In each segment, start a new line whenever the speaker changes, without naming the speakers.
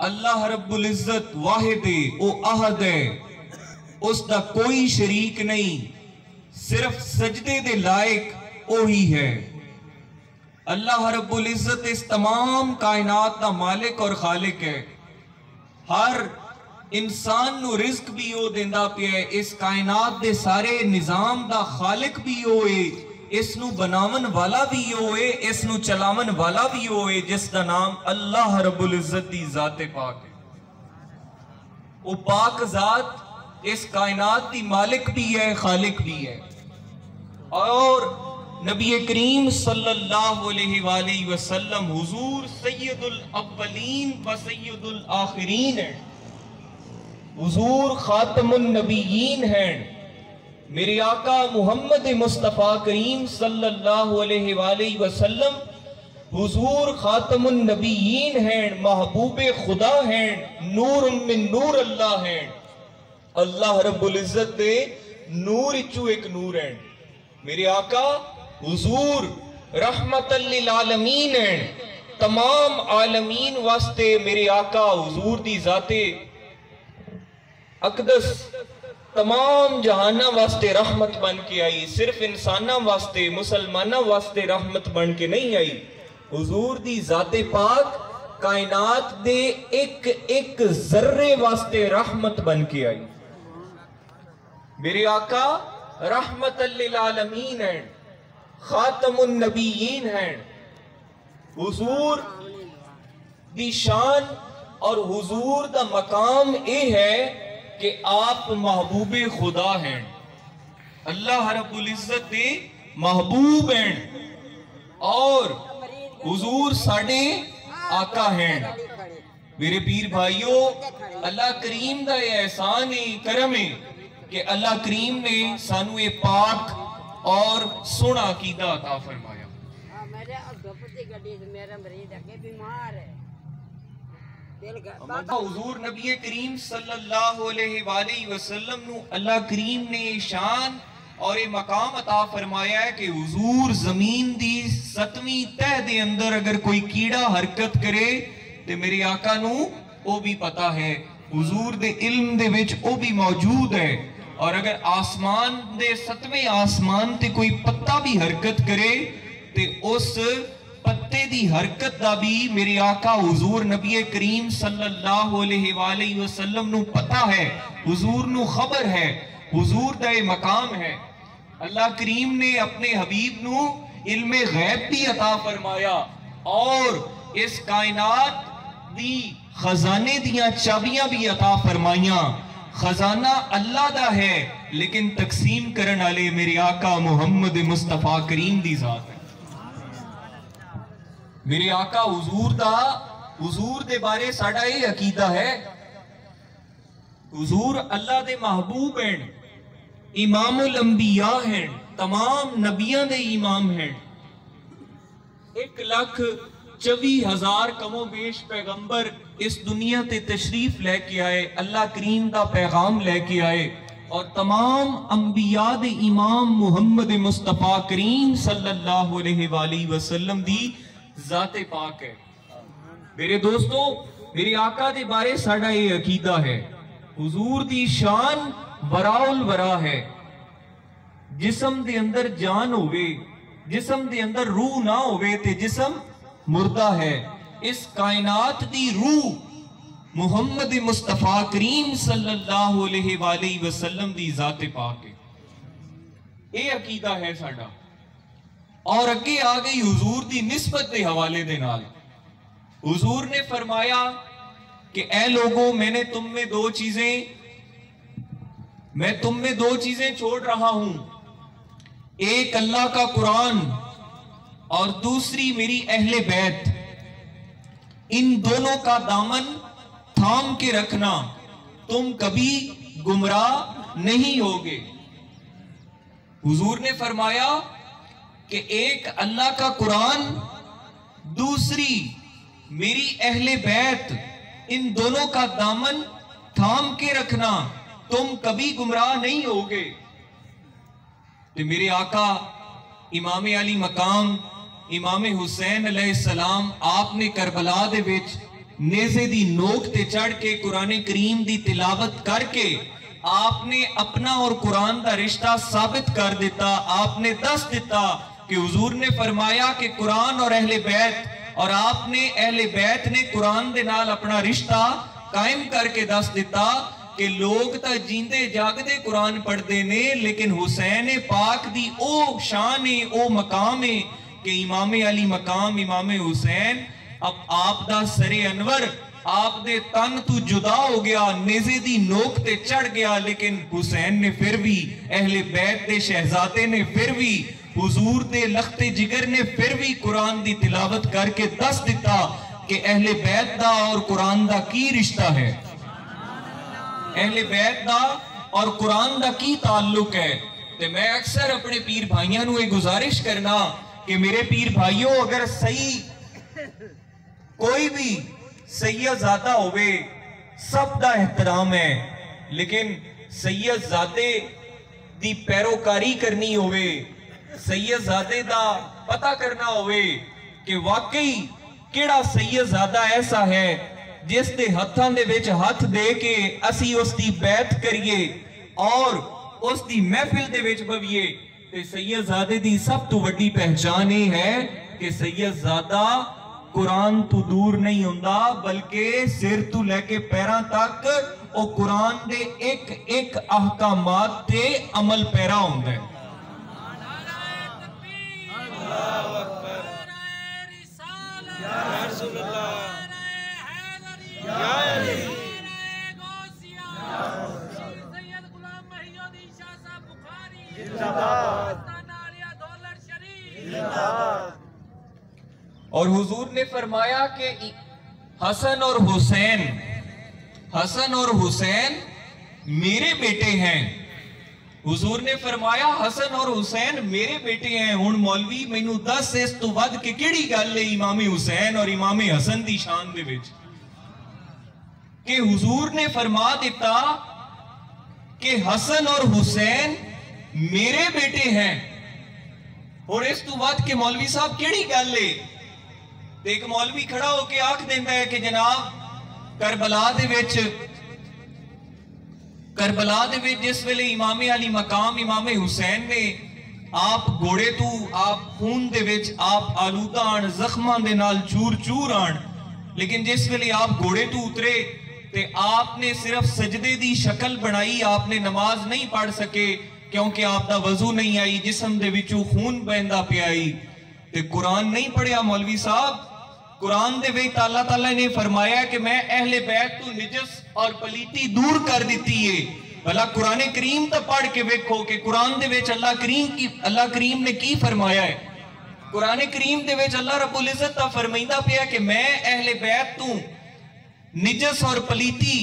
अल्लाह रब्बुल इज्जत वाहिद है, ओ अहद है, उसका कोई शरीक नहीं, सिर्फ सजदे दे लायक ओही है। अल्लाह रब्बुल इज्जत इस तमाम कायनात का मालिक और खालिक है। हर इंसान नू रिस्क भी ओ देंदा पिया है, इस कायनात दे सारे निजाम दा खालिक भी ओ है, इसनू बनावन वाला भी ओ है, इसनू चलावन वाला भी ओ है, जिसका नाम अल्लाह रब्बुल इज्जत दी जाते पाक है। वो पाक जात इस कायनात दी मालिक भी है, खालिक भी है। और नबी करीम सल्लल्लाहु अलैहि वसल्लम हुजूर सैयदुल अव्वलीन व सैयदुल आखिरीन है, हुजूर खातमुन नबीयीन हैं। मेरे आका मोहम्मद मुस्तफ़ा करीम सल्लल्लाहु अलैहि वसल्लम हुजूर खातमुन नबीयीन हैं, महबूब खुदा हैं, नूर मिन नूर अल्लाह हैं। अल्लाह रब्बुल इज्जत दे नूर इचू एक नूर हैं। मेरे आका हुजूर रहमतल लिल आलमीन हैं, तमाम आलमीन वास्ते मेरे आका हुजूर दी जाते अकदस तमाम जहाना वास्ते रहमत बन के आई, सिर्फ इंसाना वास्ते मुसलमाना वास्ते रहमत बन के नहीं आई। हुजूर दी जाते पाक कायनात दे एक एक जर्रे वास्ते रहमत बन के आई। मेरे आका रहमतल लिल आलमीन हैं, खातमुन नबीयीन हैं। हुजूर दी शान और हुजूर दा मकाम ए है कि आप महबूबे खुदा हैं। अल्लाह रब्बुल इज्जत दे महबूब हैं और हुजूर साडे आका हैं। मेरे पीर भाइयों, अल्लाह करीम दा ये एहसान है, करम है कि अल्लाह करीम ने सानू ये पाक और सोना अकीदा अता फरमाया। हुजूर नबी करीम सल्लल्लाहु अलैहि वसल्लम नु अल्लाह करीम ने शान और ये मकाम अता फरमाया है कि हुजूर जमीन दी 7वीं तह दे अंदर अगर कोई कीड़ा हरकत करे ते मेरे आका नु ओ भी पता है, हुजूर दे इल्म दे विच ओ भी मौजूद है। और अगर आसमान दे 7वें आसमान ते कोई पत्ता भी हरकत करे ते उस पत्ते दी हरकत दा भी मेरे आका हुजूर नबी करीम सल्लल्लाहु अलैहि वसल्लम नु पता है, हुजूर नु खबर है, हुजूर दा ये मकाम है। अल्लाह करीम ने अपने हबीब नु इल्मे गैब भी अता फरमाया और इस कायनात दी खजाने दियां चाबियां भी अता फरमाइयां। खजाना अल्लाह दा है, लेकिन तकसीम करने वाले मेरे आका मोहम्मद मुस्तफा करीम दी जात है। मेरे आका हुजूर दे बारे साडा ये अकीदा है, हुजूर अल्लाह दे महबूब हैं, इमामुल अंबिया हैं, तमाम नबियां दे इमाम हैं। 1,24,000 कमो बेश पैगंबर इस दुनिया ते तशरीफ लेके आए, अल्लाह करीम दा पैगाम लेके आए और तमाम अंबिया दे इमाम मोहम्मद मुस्तफा करीम सल्लल्लाहु अलैहि वसल्लम दी जाते पाक है। मेरे दोस्तों, मेरे आका दे बारे साडा ये अकीदा है, हुजूर दी शान वराउल वरा है। जिस्म दे अंदर जान होवे, जिस्म दे अंदर रूह ना होवे ते जिस्म मुर्दा है। इस कायनात दी रूह मुहम्मद मुस्तफा करीम सल्लल्लाहु अलैहि वसल्लम दी जाते पाक है। ये अकीदा है साडा। और अगे आ गई हुजूर दी निस्बत के हवाले दे नाल। हुजूर ने फरमाया कि ऐ लोगों, मैं तुम में दो चीजें छोड़ रहा हूं, एक अल्लाह का कुरान और दूसरी मेरी अहले बैत। इन दोनों का दामन थाम के रखना, तुम कभी गुमराह नहीं होगे। हुजूर ने फरमाया कि एक अल्लाह का कुरान, दूसरी मेरी अहले बैत, इन दोनों का दामन थाम के रखना, तुम कभी गुमराह नहीं होगे। तो मेरे आका इमाम अली मकाम इमाम हुसैन अलैहिस्सलाम आपने करबला दे विच नेज़े दी नोक ते चढ़ के कुरान करीम दी तिलावत करके आपने अपना और कुरान का रिश्ता साबित कर दिता। आपने दस दिता कि हुजूर ने फरमाया कि कुरान और अहले बैत, और आपने अहले बैत ने कुरान दे नाल अपना रिश्ता कायम करके दस दिता कि लोग तो जींदे जागदे कुरान पढ़ते ने, लेकिन हुसैन पाक दी ओ शान है, ओ मकाम है कि इमाम अली मकाम इमाम हुसैन अब आप दा सरे अनवर आप दे तन तू जुदा हो गया, नेज़े दी नोक ते चढ़ गया, लेकिन हुसैन ने फिर भी, अहले बैत दे शहजादे ने फिर भी, हुजूर दे लखते जिगर ने फिर भी कुरान दी तिलावत करके दस दिता कि अहले बैत दा और कुरान दा की रिश्ता है, अहले बैत दा और कुरान दा की ताल्लुक है। ते मैं अक्सर अपने पीर भाइयों नूं ये गुजारिश करना कि मेरे पीर भाइयों, अगर सही कोई भी सैयदजादा होवे सब दा एहतराम है, लेकिन सैयदजादे दी पैरोकारी करनी होवे, सैयदजादे दा पता करना होवे कि वाकई केड़ा सैयदजादा ऐसा है जिस दे हत्थां दे विच हथ दे के असी उसकी बैत करिए और उसकी महफिल दे विच बविए। ते सैयदजादे दी सब तो वड्डी पहचान ये है कि सैयदजादा कुरान तू दूर नहीं हुंदा, बल्कि सिर तू लेके पैरां तक ओ कुरान दे एक एक अहकामात ते अमल पैरा हुंदा है। और हुजूर ने फरमाया कि हसन और हुसैन मेरे बेटे हैं। हुजूर ने फरमाया हसन और हुसैन मेरे बेटे हैं। हुण मौलवी मैनू दस इस तो वध के किहड़ी गल है इमाम हुसैन और इमाम हसन दी शान दे विच कि हुजूर ने फरमा दिता कि हसन और हुसैन मेरे बेटे हैं। और इस तो वध के मौलवी साहब किहड़ी गल है? एक मौलवी खड़ा होके आख देता है कि जनाब करबला दे विच जिस वेले इमाम अली मकाम इमाम हुसैन ने आप घोड़े तू आप खून दे विच आप आलूदा आन जख्मां दे नाल चूर चूर आन, लेकिन जिस वेले आप घोड़े तू उतरे ते आपने सिर्फ सजदे दी शक्ल बनाई, आपने नमाज नहीं पढ़ सके क्योंकि आपका वजू नहीं आई, जिस्म दे विचों खून बहंदा पिया आई ते कुरान नहीं पढ़िया। मौलवी साहब कुरान दे विच अल्लाह ताला ने फरमाया कि मैं अहले बैत तू निजस और पलीती दूर कर दी है। भला कुरान करीम तो पढ़ के वेखो कि कुरान दे विच अल्लाह करीम ने की फरमाया है। कुरान करीम दे विच अल्लाह रब्बुल इज्जत ता फरमाइंदा पिया कि मैं अहले बैत तू निजस और पलीती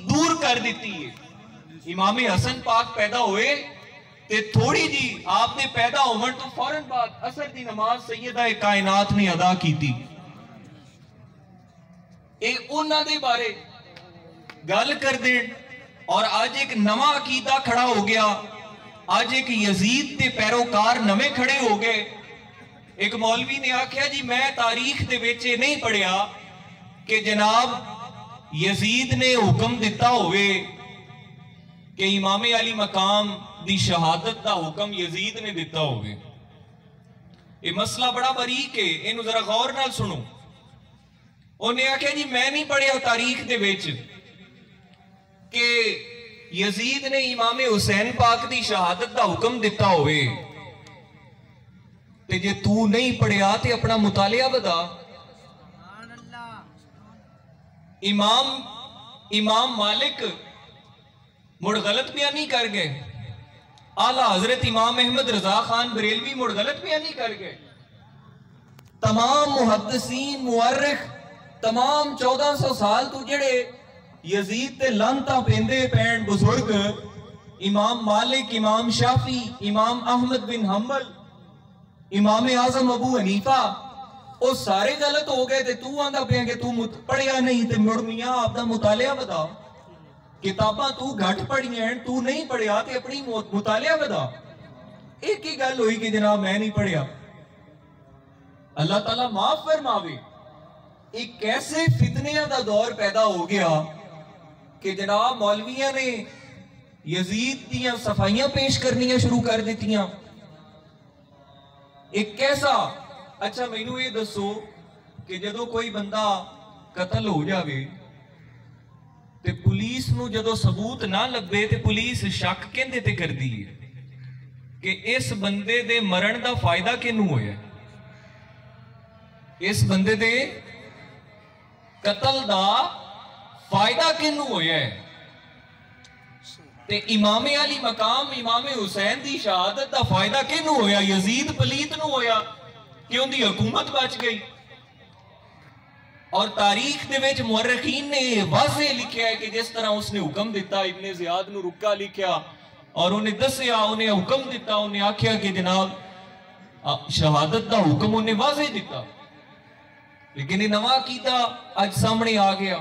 दूर कर दी है। इमाम हसन पाक पैदा हुए ते थोड़ी जी आपने पैदा होने तो फौरन बाद असर दी नमाज सैयदा कायनात ने अदा की थी। उन्हां दे बारे गल कर देन और आज एक नवा अकीदा खड़ा हो गया। आज एक यजीद के पैरोकार नवे खड़े हो गए। एक मौलवी ने आख्या जी मैं तारीख दे विच नहीं पढ़िया कि जनाब यजीद ने हुक्म दिता होवे कि इमाम अली मकाम दी शहादत का हुक्म यजीद ने दिता होवे। ये मसला बड़ा बरीक है, इनू जरा गौर नाल सुनो। उन्हें आख्या जी मैं नहीं पढ़िया तारीख दे विच कि यजीद ने इमाम हुसैन पाक दी शहादत का हुक्म दिता होवे। ते जे तू नहीं पढ़िया ते अपना मुतालिया बता। इमाम मालिक मुड़ गलत बयानी कर गए। आला हजरत इमाम अहमद रजा खान बरेलवी मुड़ गलत बयानी कर गए। तमाम मुहद्दिसीन मुअर्रिख तमाम 1400 साल तू जेड़े यजीद ते लानता पेंदे पैण बुजुर्ग इमाम मालिक, इमाम शाफी, इमाम अहमद बिन हंबल, इमाम आजम अबू हनीफा वो सारे गलत हो गए। ते तू आंदा पिया कि तू पढ़िया नहीं ते मुड़ मियां आपदा मुतालिया बता। किताबां तू घट पढ़ियां, तू नहीं पढ़िया ते अपनी मुतालिया बता। एक ही गल हुई कि जनाब मैं नहीं पढ़िया। अल्लाह ताला माफ फरमावे। एक कैसे फितनिया का दौर पैदा हो गया कि जनाब मौलविया ने यजीद दियां सफाइयां पेश करनियां शुरू कर दित्तियां। एक कैसा, अच्छा मैनू ये दसो कि जदों कोई बंदा कतल हो जाए ते पुलिस नूं जदों सबूत ना लभे ते पुलिस शक कहंदे ते करदी है कि इस बंदे दे मरण दा फायदा किनू होया, इस बंदे दे कतल दा फायदा किनू होया है। ते इमामे अली मकाम इमामे हुसैन दी शहादत दा फायदा किनू होया, यजीद पलीत नू होया कि उनकी हुकूमत बच गई। और तारीख दे विच मुअर्रिखीन ने वाज़े लिखा है कि जिस तरह उसने हुक्म दिता, इब्ने ज़ियाद नू रुक्का लिखा और उन्हें दसिया, उन्हें हुक्म दिता, उन्हें आख्या कि जनाब शहादत दा हुक्म उन्हें वाज़े दिता। लेकिन ये नवा कीता अज सामने आ गया।